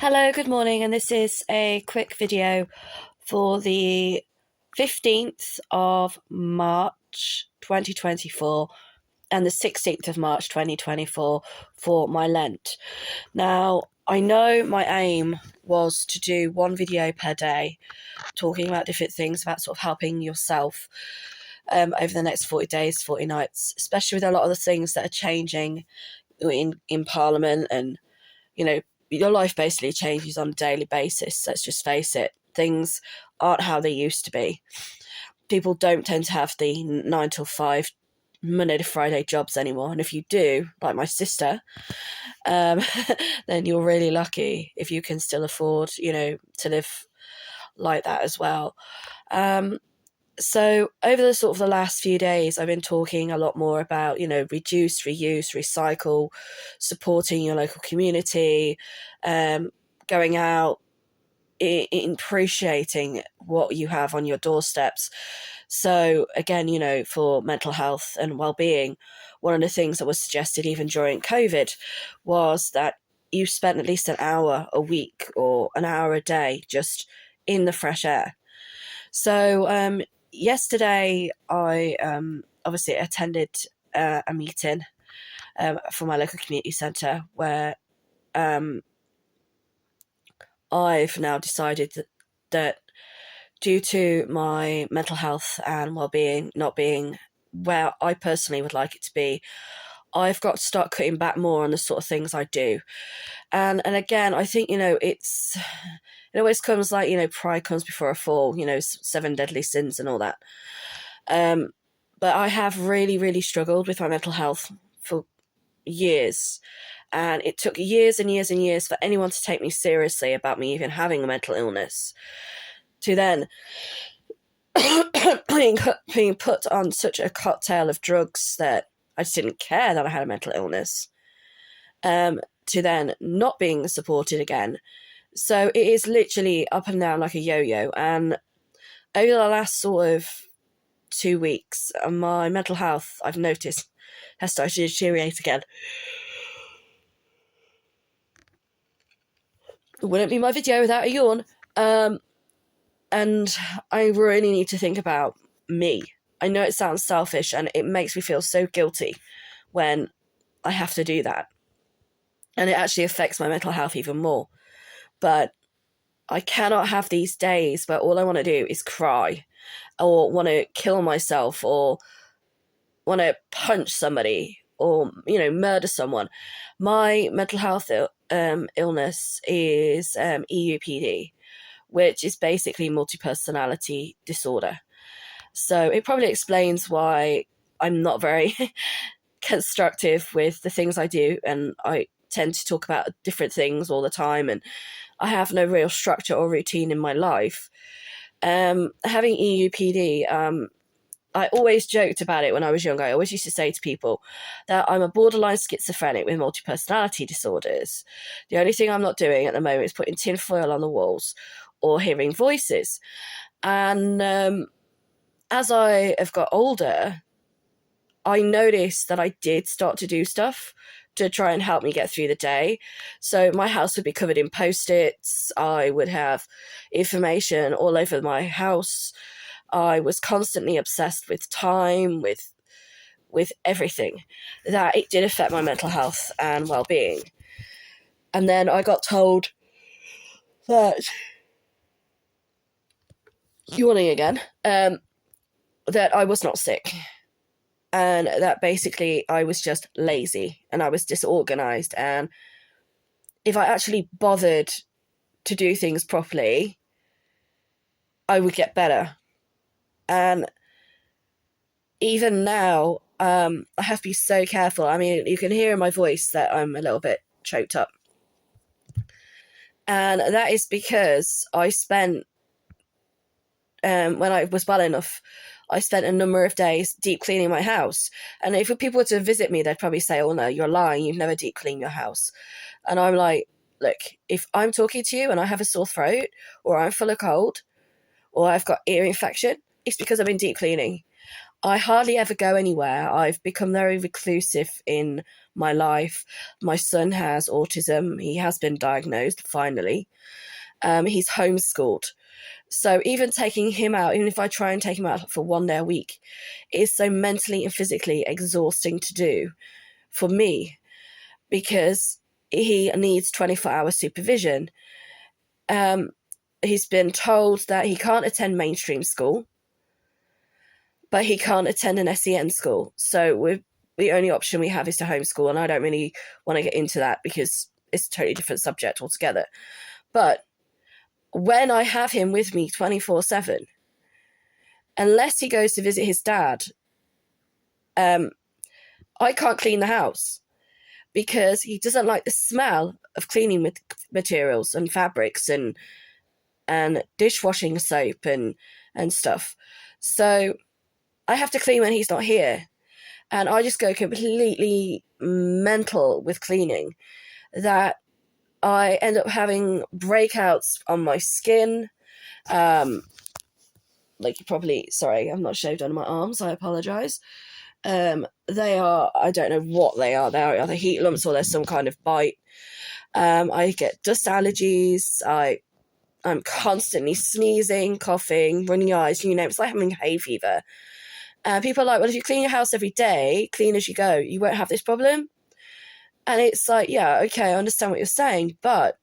Hello, good morning, and this is a quick video for the 15th of March 2024 and the 16th of March 2024 for my Lent. Now, I know my aim was to do one video per day talking about different things about sort of helping yourself over the next 40 days, 40 nights, especially with a lot of the things that are changing in Parliament and, your life basically changes on a daily basis. Let's just face it. Things aren't how they used to be. People don't tend to have the 9 till 5 Monday to Friday jobs anymore. And if you do, like my sister, then you're really lucky if you can still afford, to live like that as well. So over the last few days, I've been talking a lot more about, reduce, reuse, recycle, supporting your local community, going out, appreciating what you have on your doorsteps. So again, for mental health and well-being, one of the things that was suggested even during COVID was that you spent at least an hour a week or an hour a day just in the fresh air. So yesterday, I obviously attended a meeting for my local community centre where I've now decided that due to my mental health and well-being not being where I personally would like it to be, I've got to start cutting back more on the sort of things I do. And again, I think, it always comes like, pride comes before a fall, 7 deadly sins and all that. But I have really, really struggled with my mental health for years. And it took years and years and years for anyone to take me seriously about me even having a mental illness, to then being put on such a cocktail of drugs that I just didn't care that I had a mental illness, to then not being supported again. So it is literally up and down like a yo-yo. And over the last sort of 2 weeks, my mental health, I've noticed, has started to deteriorate again. It wouldn't be my video without a yawn. And I really need to think about me. I know it sounds selfish and it makes me feel so guilty when I have to do that. And it actually affects my mental health even more. But I cannot have these days where all I want to do is cry or want to kill myself or want to punch somebody or, murder someone. My mental health illness is EUPD, which is basically multi-personality disorder. So it probably explains why I'm not very constructive with the things I do, and I tend to talk about different things all the time, and I have no real structure or routine in my life. Having EUPD, I always joked about it when I was younger. I always used to say to people that I'm a borderline schizophrenic with multi-personality disorders. The only thing I'm not doing at the moment is putting tinfoil on the walls or hearing voices. And as I have got older, I noticed that I did start to do stuff to try and help me get through the day. So my house would be covered in Post-its. I would have information all over my house. I was constantly obsessed with time, with everything. That it did affect my mental health and well-being. And then I got told that yawning again, that I was not sick. And that basically I was just lazy and I was disorganized. And if I actually bothered to do things properly, I would get better. And even now, I have to be so careful. I mean, you can hear in my voice that I'm a little bit choked up. And that is because I spent, when I was well enough, I spent a number of days deep cleaning my house. And if people were to visit me, they'd probably say, oh no, you're lying, you've never deep cleaned your house. And I'm like, look, if I'm talking to you and I have a sore throat or I'm full of cold or I've got ear infection, it's because I've been deep cleaning. I hardly ever go anywhere. I've become very reclusive in my life. My son has autism. He has been diagnosed, finally. He's homeschooled. So even taking him out, even if I try and take him out for 1 day a week, it is so mentally and physically exhausting to do for me, because he needs 24-hour supervision. He's been told that he can't attend mainstream school, but he can't attend an SEN school. So the only option we have is to homeschool, and I don't really want to get into that because it's a totally different subject altogether. But when I have him with me 24/7, unless he goes to visit his dad, I can't clean the house because he doesn't like the smell of cleaning materials and fabrics and dishwashing soap and stuff. So I have to clean when he's not here. And I just go completely mental with cleaning, that I end up having breakouts on my skin. Like, you probably, sorry, I'm not shaved under my arms, I apologise. They are, I don't know what they are. They are either heat lumps or there's some kind of bite. I get dust allergies. I'm constantly sneezing, coughing, runny eyes, you know, it's like having hay fever. People are like, well, if you clean your house every day, clean as you go, you won't have this problem. And it's like, yeah, okay, I understand what you're saying, but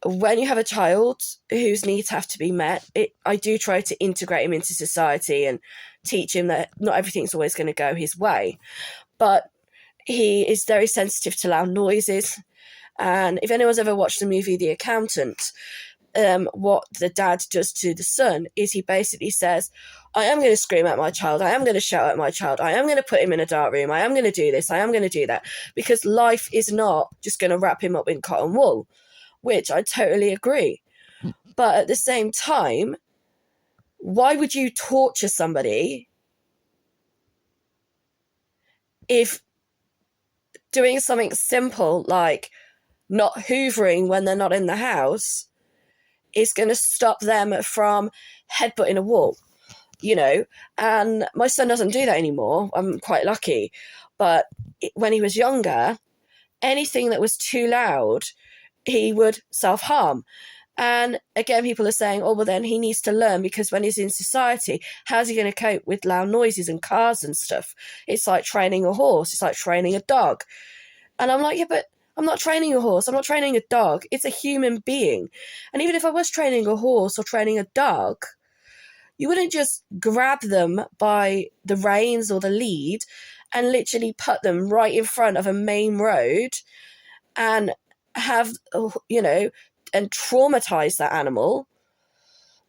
when you have a child whose needs have to be met, I do try to integrate him into society and teach him that not everything's always going to go his way. But he is very sensitive to loud noises. And if anyone's ever watched the movie The Accountant, what the dad does to the son is he basically says, I am going to scream at my child, I am going to shout at my child, I am going to put him in a dark room, I am going to do this, I am going to do that, because life is not just going to wrap him up in cotton wool, which I totally agree. But at the same time, why would you torture somebody if doing something simple like not hoovering when they're not in the house is going to stop them from headbutting a wall, you know? And my son doesn't do that anymore. I'm quite lucky. But when he was younger, anything that was too loud, he would self-harm. And again, people are saying, oh, well, then he needs to learn, because when he's in society, how's he going to cope with loud noises and cars and stuff? It's like training a horse. It's like training a dog. And I'm like, yeah, but I'm not training a horse. I'm not training a dog. It's a human being. And even if I was training a horse or training a dog, you wouldn't just grab them by the reins or the lead and literally put them right in front of a main road and have, you know, and traumatize that animal.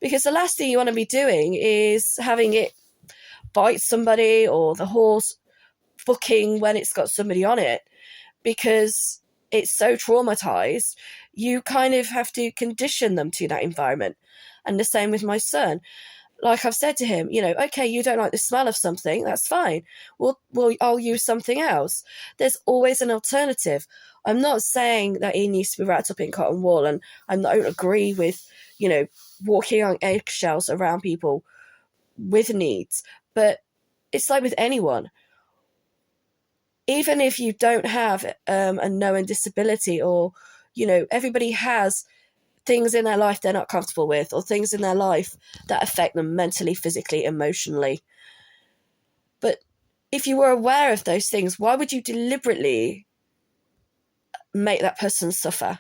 Because the last thing you want to be doing is having it bite somebody, or the horse bucking when it's got somebody on it, because it's so traumatized. You kind of have to condition them to that environment. And the same with my son. Like I've said to him, you know, okay, you don't like the smell of something, that's fine. Well, I'll use something else. There's always an alternative. I'm not saying that he needs to be wrapped up in cotton wool, and I don't agree with, you know, walking on eggshells around people with needs. But it's like with anyone. Even if you don't have a known disability, or, you know, everybody has things in their life they're not comfortable with, or things in their life that affect them mentally, physically, emotionally. But if you were aware of those things, why would you deliberately make that person suffer?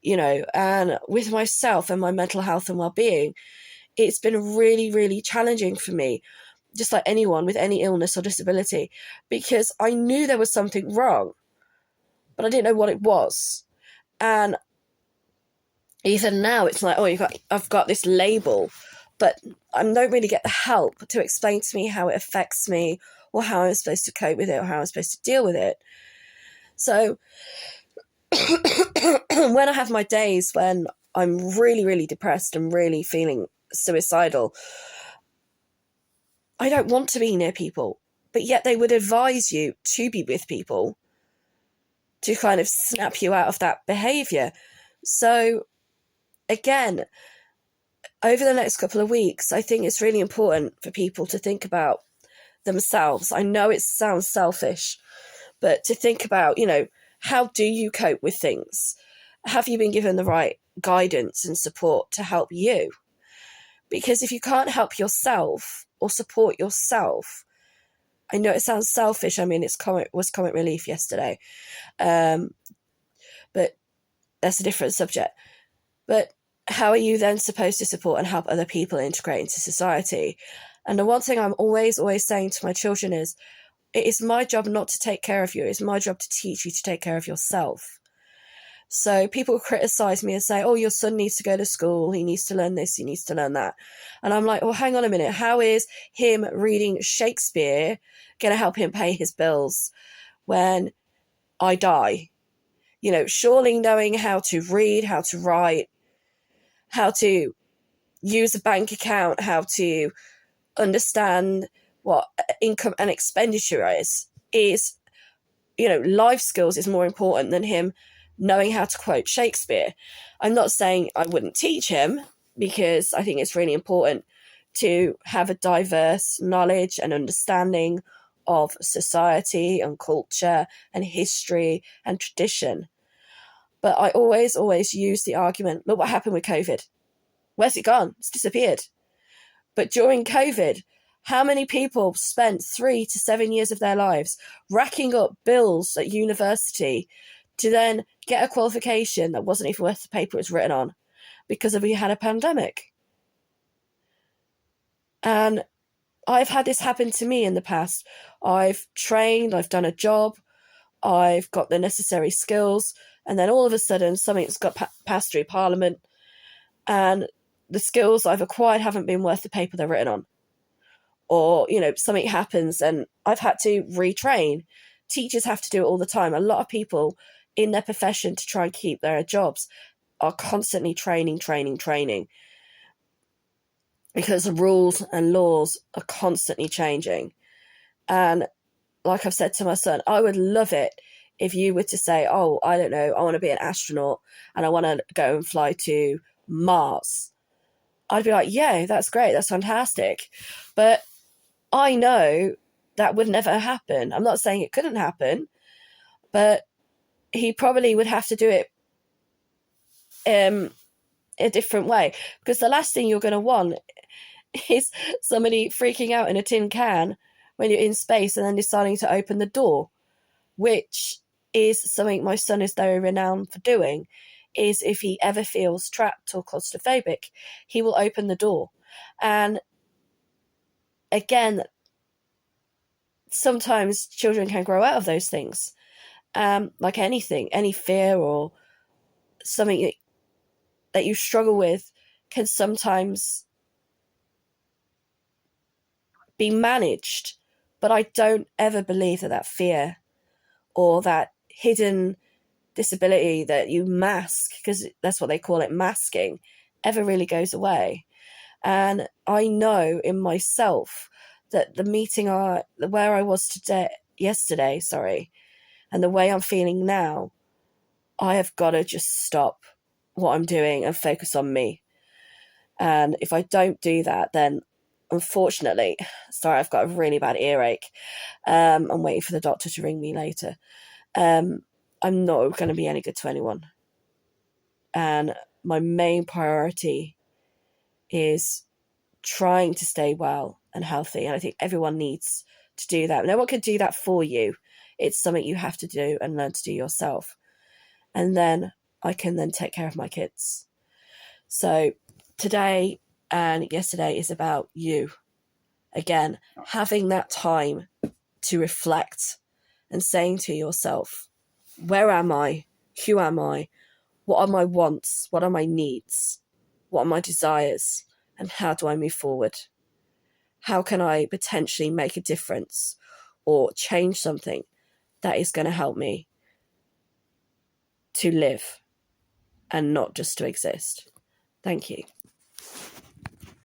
You know, and with myself and my mental health and well-being, it's been really, really challenging for me, just like anyone with any illness or disability, because I knew there was something wrong, but I didn't know what it was. And even now it's like, oh, I've got this label, but I don't really get the help to explain to me how it affects me, or how I'm supposed to cope with it, or how I'm supposed to deal with it. So when I have my days when I'm really, really depressed and really feeling suicidal, I don't want to be near people, but yet they would advise you to be with people to kind of snap you out of that behaviour. So again, over the next couple of weeks, I think it's really important for people to think about themselves. I know it sounds selfish, but to think about, how do you cope with things? Have you been given the right guidance and support to help you? Because if you can't help yourself or support yourself, I know it sounds selfish. I mean, it was comic relief yesterday, but that's a different subject. But how are you then supposed to support and help other people integrate into society? And the one thing I'm always saying to my children is, it is my job not to take care of you. It's my job to teach you to take care of yourself. So people criticize me and say, oh, your son needs to go to school. He needs to learn this. He needs to learn that. And I'm like, well, hang on a minute. How is him reading Shakespeare going to help him pay his bills when I die? Surely knowing how to read, how to write, how to use a bank account, how to understand what income and expenditure is, life skills is more important than him knowing how to quote Shakespeare. I'm not saying I wouldn't teach him, because I think it's really important to have a diverse knowledge and understanding of society and culture and history and tradition. But I always use the argument, look what happened with COVID. Where's it gone? It's disappeared. But during COVID, how many people spent 3 to 7 years of their lives racking up bills at university to then get a qualification that wasn't even worth the paper it was written on because we had a pandemic? And I've had this happen to me in the past. I've trained, I've done a job, I've got the necessary skills, and then all of a sudden something's got passed through Parliament, and the skills I've acquired haven't been worth the paper they're written on. Or, something happens and I've had to retrain. Teachers have to do it all the time. A lot of people in their profession, to try and keep their jobs, are constantly training, because the rules and laws are constantly changing. And like I've said to my son, I would love it if you were to say, oh, I don't know, I want to be an astronaut and I want to go and fly to Mars. I'd be like, yeah, that's great, that's fantastic. But I know that would never happen. I'm not saying it couldn't happen, but he probably would have to do it a different way, because the last thing you're going to want is somebody freaking out in a tin can when you're in space and then deciding to open the door, which is something my son is very renowned for doing. Is if he ever feels trapped or claustrophobic, he will open the door. And again, sometimes children can grow out of those things. Like anything, any fear or something that you struggle with can sometimes be managed. But I don't ever believe that fear or that hidden disability that you mask, because that's what they call it, masking, ever really goes away. And I know in myself that the meeting where I was yesterday, and the way I'm feeling now, I have got to just stop what I'm doing and focus on me. And if I don't do that, then unfortunately, sorry, I've got a really bad earache. I'm waiting for the doctor to ring me later. I'm not going to be any good to anyone. And my main priority is trying to stay well and healthy. And I think everyone needs to do that. No one can do that for you. It's something you have to do and learn to do yourself. And then I can then take care of my kids. So today and yesterday is about you. Again, having that time to reflect and saying to yourself, where am I? Who am I? What are my wants? What are my needs? What are my desires? And how do I move forward? How can I potentially make a difference or change something that is going to help me to live and not just to exist? Thank you.